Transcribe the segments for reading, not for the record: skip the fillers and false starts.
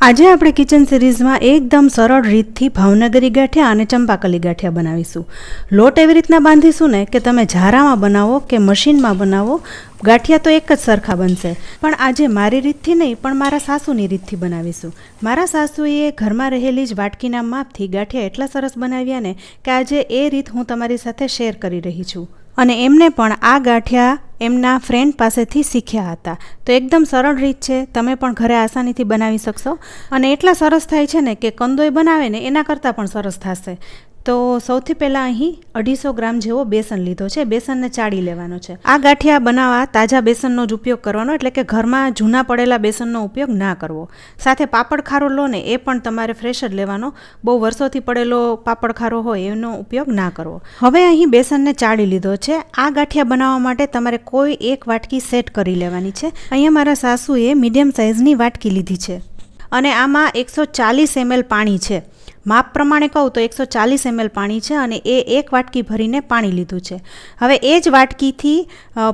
આજે આપણે કિચન સિરીઝમાં એકદમ સરળ રીતથી ભાવનગરી ગાંઠિયા અને ચંપાકલી ગાંઠિયા બનાવીશું. લોટ એવી રીતના બાંધીશું ને કે તમે ઝારામાં બનાવો કે મશીનમાં બનાવો, ગાંઠિયા તો એક જ સરખા બનશે. પણ આજે મારી રીતથી નહીં પણ મારા સાસુની રીતથી બનાવીશું. મારા સાસુએ ઘરમાં રહેલી જ વાટકીના માપથી ગાંઠિયા એટલા સરસ બનાવ્યા ને કે આજે એ રીત હું તમારી સાથે શેર કરી રહી છું. અને એમને પણ આ ગાંઠિયા એમના ફ્રેન્ડ પાસેથી શીખ્યા હતા. તો એકદમ સરળ રીત છે, તમે પણ ઘરે આસાનીથી બનાવી શકશો. અને એટલા સરસ થાય છે ને કે કંદોય બનાવે ને એના કરતાં પણ સરસ થશે. તો સૌથી પહેલાં અહીં 250 ગ્રામ જેવો બેસન લીધો છે. બેસનને ચાળી લેવાનો છે. આ ગાંઠિયા બનાવવા તાજા બેસનનો જ ઉપયોગ કરવાનો, એટલે કે ઘરમાં જૂના પડેલા બેસનનો ઉપયોગ ના કરવો. સાથે પાપડ ખારો લો ને એ પણ તમારે ફ્રેશ જ લેવાનો, બહુ વર્ષોથી પડેલો પાપડ ખારો હોય એનો ઉપયોગ ના કરવો. હવે અહીં બેસનને ચાળી લીધો છે. આ ગાંઠિયા બનાવવા માટે તમારે કોઈ એક વાટકી સેટ કરી લેવાની છે. અહીંયા મારા સાસુએ મીડિયમ સાઇઝની વાટકી લીધી છે અને આમાં 140 ml પાણી છે. માપ પ્રમાણે કહું તો 140 ml પાણી છે અને એ એક વાટકી ભરીને પાણી લીધું છે. હવે એ જ વાટકીથી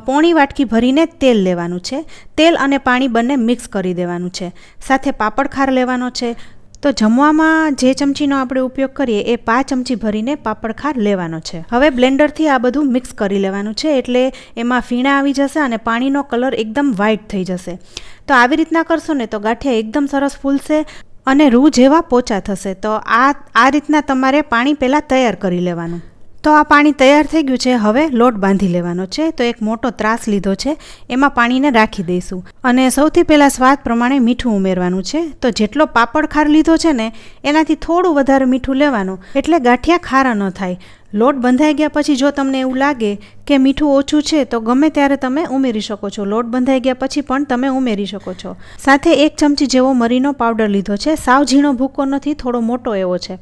પોણી વાટકી ભરીને તેલ લેવાનું છે. તેલ અને પાણી બંને મિક્સ કરી દેવાનું છે. સાથે પાપડ ખાર લેવાનો છે. તો જમવામાં જે ચમચીનો આપણે ઉપયોગ કરીએ એ 5 ચમચી ભરીને પાપડ ખાર લેવાનો છે. હવે બ્લેન્ડરથી આ બધું મિક્સ કરી લેવાનું છે, એટલે એમાં ફીણા આવી જશે અને પાણીનો કલર એકદમ વ્હાઇટ થઈ જશે. તો આવી રીતના કરશો ને તો ગાંઠિયા એકદમ સરસ ફૂલશે અને રૂ જેવા પોચા થશે. તો આ રીતના તમારે પાણી પહેલાં તૈયાર કરી લેવાનું. તો આ પાણી તૈયાર થઈ ગયું છે. હવે લોટ બાંધી લેવાનો છે. તો એક મોટો ત્રાસ લીધો છે, એમાં પાણીને રાખી દઈશું અને સૌથી પહેલાં સ્વાદ પ્રમાણે મીઠું ઉમેરવાનું છે. તો જેટલો પાપડ ખાર લીધો છે ને એનાથી થોડું વધારે મીઠું લેવાનું, એટલે ગાંઠિયા ખારા ન થાય. લોટ બંધાઈ ગયા પછી જો તમને એવું લાગે કે મીઠું ઓછું છે તો ગમે ત્યારે તમે ઉમેરી શકો છો. લોટ બંધાઈ ગયા પછી પણ તમે ઉમેરી શકો છો. સાથે 1 ચમચી જેવો મરીનો પાવડર લીધો છે. સાવ ઝીણો ભૂકો નથી, થોડો મોટો એવો છે.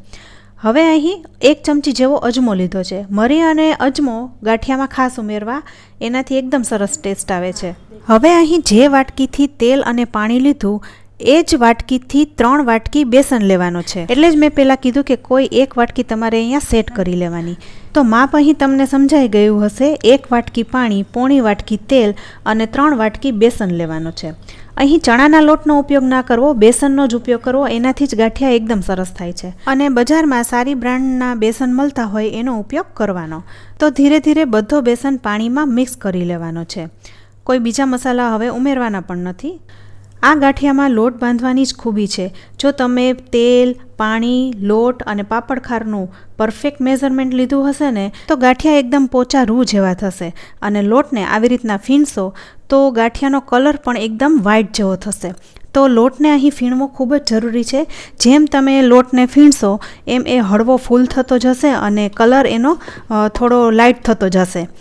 હવે અહીં 1 ચમચી જેવો અજમો લીધો છે. મરી અને અજમો ગાંઠિયામાં ખાસ ઉમેરવા, એનાથી એકદમ સરસ ટેસ્ટ આવે છે. હવે અહીં જે વાટકીથી તેલ અને પાણી લીધું એ જ વાટકીથી 3 વાટકી બેસન લેવાનો છે. એટલે જ મેં પહેલાં કીધું કે કોઈ એક વાટકી તમારે અહીંયા સેટ કરી લેવાની. તો માપ અહીં તમને સમજાઈ ગયું હશે. 1 વાટકી પાણી, પોણી વાટકી તેલ અને 3 વાટકી બેસન લેવાનો છે. અહીં ચણાના લોટનો ઉપયોગ ના કરવો, બેસનનો જ ઉપયોગ કરવો, એનાથી જ ગાંઠિયા એકદમ સરસ થાય છે. અને બજારમાં સારી બ્રાન્ડના બેસન મળતા હોય એનો ઉપયોગ કરવાનો. તો ધીરે ધીરે બધો બેસન પાણીમાં મિક્સ કરી લેવાનો છે. કોઈ બીજા મસાલા હવે ઉમેરવાના પણ નથી. આ ગાંઠિયામાં લોટ બાંધવાની જ ખૂબી છે. જો તમે તેલ, પાણી, લોટ અને પાપડ ખારનું પરફેક્ટ મેઝરમેન્ટ લીધું હશે ને તો ગાંઠિયા એકદમ પોચા રૂ જેવા થશે. અને લોટને આવી રીતના ફીણશો તો ગાંઠિયાનો કલર પણ એકદમ વ્હાઇટ જેવો થશે. તો લોટને અહીં ફીણવો ખૂબ જ જરૂરી છે. જેમ તમે લોટને ફીણશો એમ એ હળવો ફૂલ થતો જશે અને કલર એનો થોડો લાઇટ થતો જશે.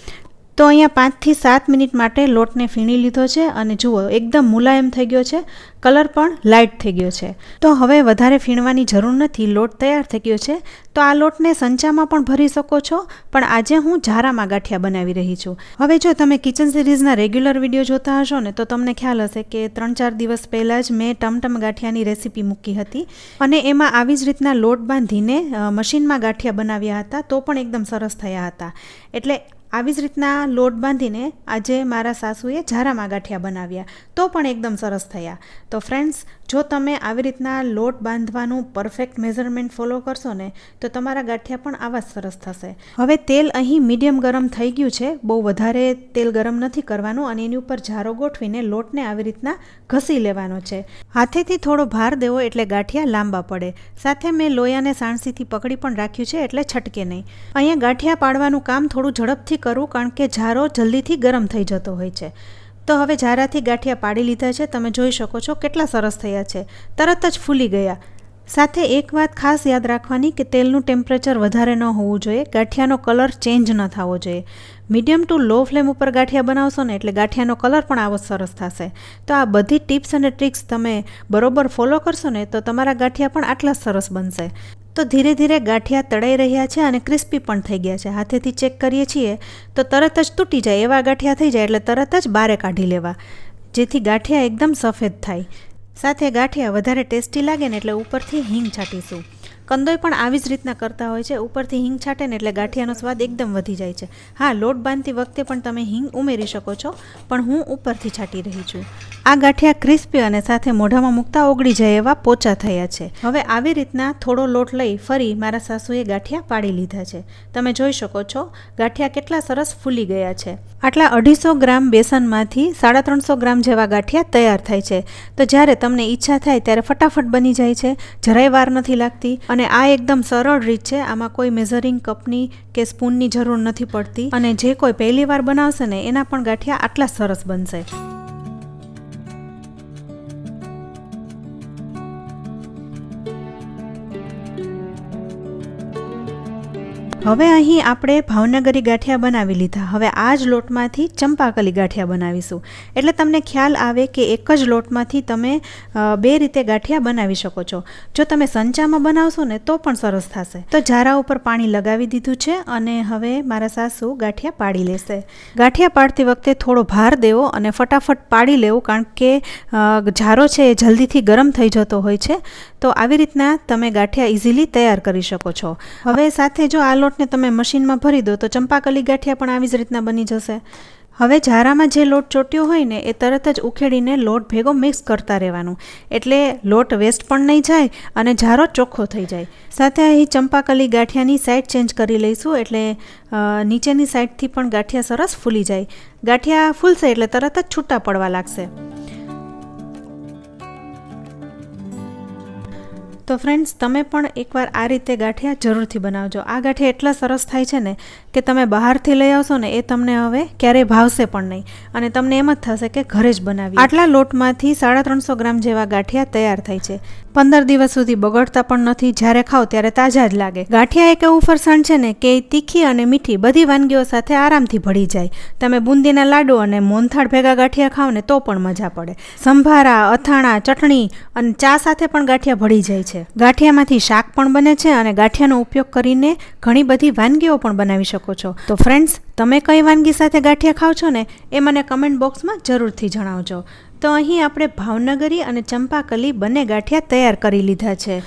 તો અહીંયા 5 થી 7 મિનિટ માટે લોટને ફીણી લીધો છે અને જુઓ એકદમ મુલાયમ થઈ ગયો છે, કલર પણ લાઇટ થઈ ગયો છે. તો હવે વધારે ફીણવાની જરૂર નથી, લોટ તૈયાર થઈ ગયો છે. તો આ લોટને સંચામાં પણ ભરી શકો છો, પણ આજે હું ઝારામાં ગાંઠિયા બનાવી રહી છું. હવે જો તમે કિચન સિરીઝના રેગ્યુલર વિડીયો જોતા હશો ને તો તમને ખ્યાલ હશે કે 3-4 દિવસ પહેલાં જ મેં ટમટમ ગાંઠિયાની રેસીપી મૂકી હતી અને એમાં આવી જ રીતના લોટ બાંધીને મશીનમાં ગાંઠિયા બનાવ્યા હતા, તો પણ એકદમ સરસ થયા હતા. એટલે આવી જ રીતના લોટ બાંધીને આજે મારા સાસુએ ઝારામાં ગાંઠિયા બનાવ્યા, તો પણ એકદમ સરસ થયા. તો ફ્રેન્ડ્સ, જો તમે આવી રીતના લોટ બાંધવાનું પરફેક્ટ મેઝરમેન્ટ ફોલો કરશો ને તો તમારા ગાંઠિયા પણ આવા જ સરસ થશે. હવે તેલ અહીં મીડિયમ ગરમ થઈ ગયું છે, બહુ વધારે તેલ ગરમ નથી કરવાનું અને એની ઉપર ઝારો ગોઠવીને લોટને આવી રીતના ઘસી લેવાનો છે. હાથેથી થોડો ભાર દેવો એટલે ગાંઠિયા લાંબા પડે. સાથે મેં લોયાને સાણસીથી પકડી પણ રાખ્યું છે એટલે છટકે નહીં. અહીંયા ગાંઠિયા પાડવાનું કામ થોડું ઝડપથી કરવું, કારણ કે ઝારો જલ્દીથી ગરમ થઈ જતો હોય છે. તો હવે ઝારાથી ગાંઠિયા પાડી લીધા છે. તમે જોઈ શકો છો કેટલા સરસ થયા છે, તરત જ ફૂલી ગયા. સાથે એક વાત ખાસ યાદ રાખવાની કે તેલનું ટેમ્પરેચર વધારે ન હોવું જોઈએ, ગાંઠિયાનો કલર ચેન્જ ન થવો જોઈએ. મીડિયમ ટુ લો ફ્લેમ ઉપર ગાંઠિયા બનાવશો ને એટલે ગાંઠિયાનો કલર પણ આવો સરસ થશે. તો આ બધી ટિપ્સ અને ટ્રિક્સ તમે બરોબર ફોલો કરશો ને તો તમારા ગાંઠિયા પણ આટલા સરસ બનશે. તો ધીરે ધીરે ગાંઠિયા તળાઈ રહ્યા છે અને ક્રિસ્પી પણ થઈ ગયા છે. હાથેથી ચેક કરીએ છીએ તો તરત જ તૂટી જાય એવા ગાંઠિયા થઈ જાય એટલે તરત જ બારે કાઢી લેવા, જેથી ગાંઠિયા એકદમ સફેદ થાય. સાથે ગાંઠિયા વધારે ટેસ્ટી લાગે ને એટલે ઉપરથી હિંગ છાંટીશું. કંદોય પણ આવી જ રીતના કરતા હોય છે, ઉપરથી હિંગ છાંટે ને એટલે ગાંઠિયાનો સ્વાદ એકદમ વધી જાય છે. હા, લોટ બાંધતી વખતે પણ તમે હિંગ ઉમેરી શકો છો, પણ હું ઉપરથી છાંટી રહી છું. આ ગાંઠિયા ક્રિસ્પી અને સાથે મોઢામાં મૂકતા ઓગળી જાય એવા પોચા થયા છે. હવે આવી રીતના થોડો લોટ લઈ ફરી મારા સાસુએ ગાંઠિયા પાડી લીધા છે. તમે જોઈ શકો છો ગાંઠિયા કેટલા સરસ ફૂલી ગયા છે. આટલા 250 ગ્રામ બેસનમાંથી 350 ગ્રામ જેવા ગાંઠિયા તૈયાર થાય છે. તો જ્યારે તમને ઈચ્છા થાય ત્યારે ફટાફટ બની જાય છે, જરાય વાર નથી લાગતી અને આ એકદમ સરળ રીત છે. આમાં કોઈ મેઝરિંગ કપની કે સ્પૂનની જરૂર નથી પડતી અને જે કોઈ પહેલી વાર બનાવશે ને એના પણ ગાંઠિયા આટલા સરસ બનશે. હવે અહીં આપણે ભાવનગરી ગાંઠિયા બનાવી લીધા. હવે આ જ લોટમાંથી ચંપાકલી ગાંઠિયા બનાવીશું. એટલે તમને ખ્યાલ આવે કે એક જ લોટમાંથી તમે બે રીતે ગાંઠિયા બનાવી શકો છો. જો તમે સંચામાં બનાવશો ને તો પણ સરસ થશે. તો જારા ઉપર પાણી લગાવી દીધું છે અને હવે મારા સાસુ ગાંઠિયા પાડી લેશે. ગાંઠિયા પાડતી વખતે થોડો ભાર દેવો અને ફટાફટ પાડી લેવું, કારણ કે જારો છે એ જલ્દીથી ગરમ થઈ જતો હોય છે. તો આવી રીતના તમે ગાંઠિયા ઇઝીલી તૈયાર કરી શકો છો. હવે સાથે જો આ લોટને તમે મશીનમાં ભરી દો તો ચંપાકલી ગાંઠિયા પણ આવી જ રીતના બની જશે. હવે જારામાં જે લોટ ચોટ્યો હોય ને એ તરત જ ઉખેડીને લોટ ભેગો મિક્સ કરતા રહેવાનું, એટલે લોટ વેસ્ટ પણ નહીં જાય અને જારો ચોખ્ખો થઈ જાય. સાથે અહીં ચંપાકલી ગાંઠિયાની સાઈડ ચેન્જ કરી લઈશું, એટલે નીચેની સાઈડથી પણ ગાંઠિયા સરસ ફૂલી જાય. ગાંઠિયા ફૂલશે એટલે તરત જ છૂટા પડવા લાગશે. તો ફ્રેન્ડ્સ, તમે પણ એકવાર આ રીતે ગાંઠિયા જરૂરથી બનાવજો. આ ગાંઠિયા એટલા સરસ થાય છે ને કે તમે બહારથી લઈ આવશો ને એ તમને હવે ક્યારેય ભાવશે પણ નહીં અને તમને એમ જ થશે કે ઘરે જ બનાવી. આટલા લોટમાંથી 350 ગ્રામ જેવા ગાંઠિયા તૈયાર થાય છે. 15 દિવસ સુધી બગડતા પણ નથી, જ્યારે ખાઓ ત્યારે તાજા જ લાગે. ગાંઠિયા એક એવું ફરસાણ છે ને કે તીખી અને મીઠી બધી વાનગીઓ સાથે આરામથી ભળી જાય. તમે બુંદીના લાડુ અને મોહનથાળ ભેગા ગાંઠિયા ખાઓ ને તો પણ મજા પડે. સંભારા, અથાણા, ચટણી અને ચા સાથે પણ ગાંઠિયા ભળી જાય છે. ગાંઠિયામાંથી શાક પણ બને છે અને ગાંઠિયાનો ઉપયોગ કરીને ઘણી બધી વાનગીઓ પણ બનાવી શકો છો. તો ફ્રેન્ડ્સ, તમે કઈ વાનગી સાથે ગાંઠિયા ખાવ છો ને એ મને કમેન્ટ બોક્સમાં જરૂરથી જણાવજો. તો અહીં આપણે ભાવનગરી અને ચંપાકલી બંને ગાંઠિયા તૈયાર કરી લીધા છે.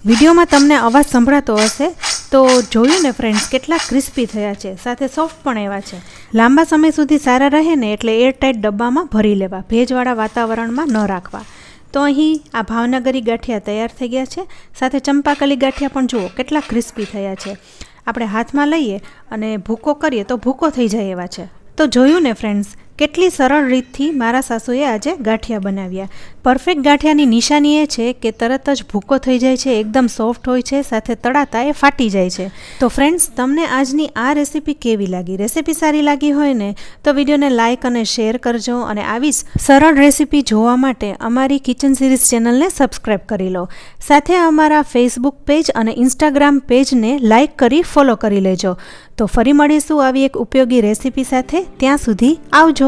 વિડીયોમાં તમને અવાજ સંભળાતો હશે તો જોયું ને ફ્રેન્ડ્સ, કેટલા ક્રિસ્પી થયા છે, સાથે સોફ્ટ પણ એવા છે. લાંબા સમય સુધી સારા રહે ને એટલે એરટાઇટ ડબ્બામાં ભરી લેવા, ભેજવાળા વાતાવરણમાં ન રાખવા. તો અહીં આ ભાવનગરી ગાંઠિયા તૈયાર થઈ ગયા છે. સાથે ચંપાકલી ગાંઠિયા પણ જુઓ કેટલા ક્રિસ્પી થયા છે. આપણે હાથમાં લઈએ અને ભૂકો કરીએ તો ભૂકો થઈ જાય એવા છે. તો જોયું ને ફ્રેન્ડ્સ, કેટલી સરળ રીતથી મારા સાસુએ આજે ગાંઠિયા બનાવ્યા. પરફેક્ટ ગાંઠિયાની નિશાની એ છે કે તરત જ ભૂકો થઈ જાય છે, એકદમ સોફ્ટ હોય છે, સાથે તળાતા એ ફાટી જાય છે. તો ફ્રેન્ડ્સ, તમને આજની આ રેસીપી કેવી લાગી? રેસીપી સારી લાગી હોય ને તો વિડીયોને લાઇક અને શેર કરજો અને આવી જ સરળ રેસીપી જોવા માટે અમારી કિચન સિરીઝ ચેનલને સબસ્ક્રાઈબ કરી લો. સાથે અમારા ફેસબુક પેજ અને ઇન્સ્ટાગ્રામ પેજને લાઇક કરી ફોલો કરી લેજો. તો ફરી મળીશું આવી એક ઉપયોગી રેસીપી સાથે. ત્યાં સુધી આવજો.